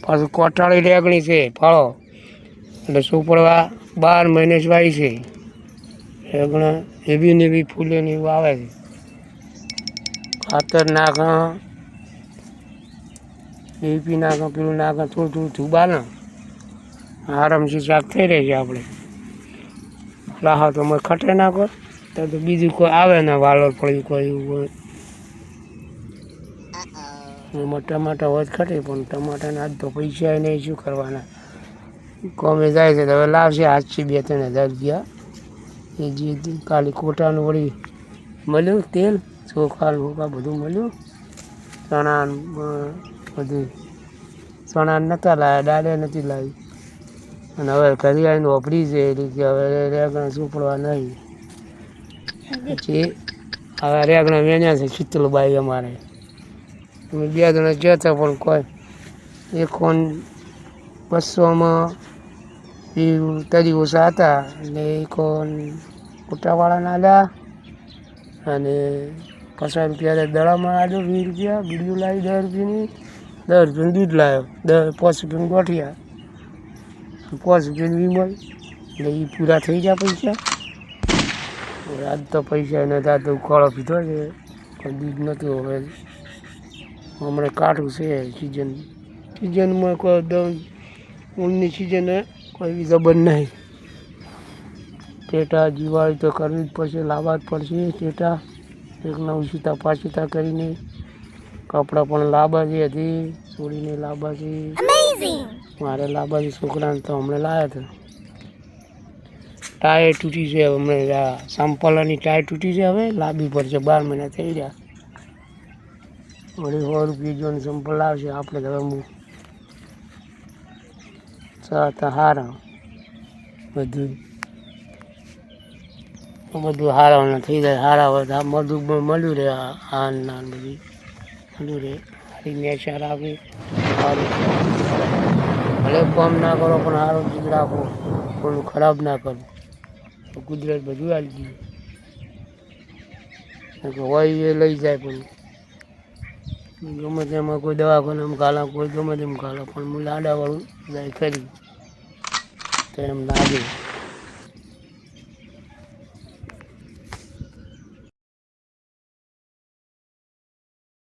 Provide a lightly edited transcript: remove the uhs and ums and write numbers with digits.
પાછું કોટાળી રેગણી છે ફાળો એટલે સુપરવા 12 મહિને જ વાવી છે રેગણા એવી ને એવી ફૂલે ને એવું આવે છે ખાતર નાખ એપી નાખ પેલું નાખ થોડું થોડું ધુબા ને આરામથી શાક થઈ રહે છે આપણે રાહત અમે ખટે નાખો તો બીજું કોઈ આવે ને વાલોર પડી કોઈ એવું હોય એમાં ટમાટા હોય ખટે પણ ટમાટાના આજ તો પૈસા નહીં શું કરવાના કોમે જાય છે તો હવે લાવશે આજથી 2-3 હજાર રૂપિયા એ જે ખાલી કોટાનું વળી મળ્યું તેલ ચોખા બોખા બધું મળ્યું ચણા બધું ચણા નહોતા લાવ્યા દાળે નથી લાવી અને હવે ઘરે આવીને વાપરી છે એટલે કે હવે રેગણા સુપડવા નહીં પછી હવે રેગણા વેણ્યા છે શીતલબાઈ અમારે અમે 2 જણા જતા પણ કોઈ 1,200માં એ તરી ઓછા હતા એટલે 1 કોટાવાળાના આલ્યા અને 50 રૂપિયા દડામાં આવ્યો 20 રૂપિયા બીડીયું લાવી 10 રૂપિયાની 10 રૂપિયાનું દૂધ લાવ્યો 5 રૂપિયાનું ગોઠિયા 5 રૂપિયાની વિમલ એટલે એ પૂરા થઈ ગયા પૈસા આજ તો પૈસા નતા તો ઉકાળો પીધો છે કોઈ દૂધ નહોતું હવે હમણાં કાઢું છે સિઝનમાં કોઈ ઊનની સિઝન કોઈ જબર નહીં ટેટા દિવાળી તો કરવી જ પડશે લાવવા જ પડશે ટેટા એક નવું સીતા પાછીતા કરીને કપડાં પણ લાવવા છે હજી છોડીને લાવવા છે મારે લાવવા છે છોકરાને તો હમણાં લાવ્યા હતા ટાયર તૂટી છે હમણાં સંપલાની ટાયર તૂટી છે હવે લાવવી પડશે 12 મહિના થઈ ગયા વળી 100 રૂપિયા જોઈને સંપલ લાવશે આપણે તો હવે ચાતા હારા બધું હારા થઈ જાય હારા હોય તો બધું મળ્યું રહે હાન નાન બધું મળ્યું રહે સારી નેચર આપે સારું ભલે કામ ના કરો પણ સારું ચીજ રાખો થોડું ખરાબ ના કરો તો કુદરત બધું આવી ગયું હોય એ લઈ જાય પણ ગમે તેમાં કોઈ દવાખાનામાં ગાલા કોઈ ગમે તેમ ગાલા પણ હું લાડાવાળું જાય કરી તો એમ લાગે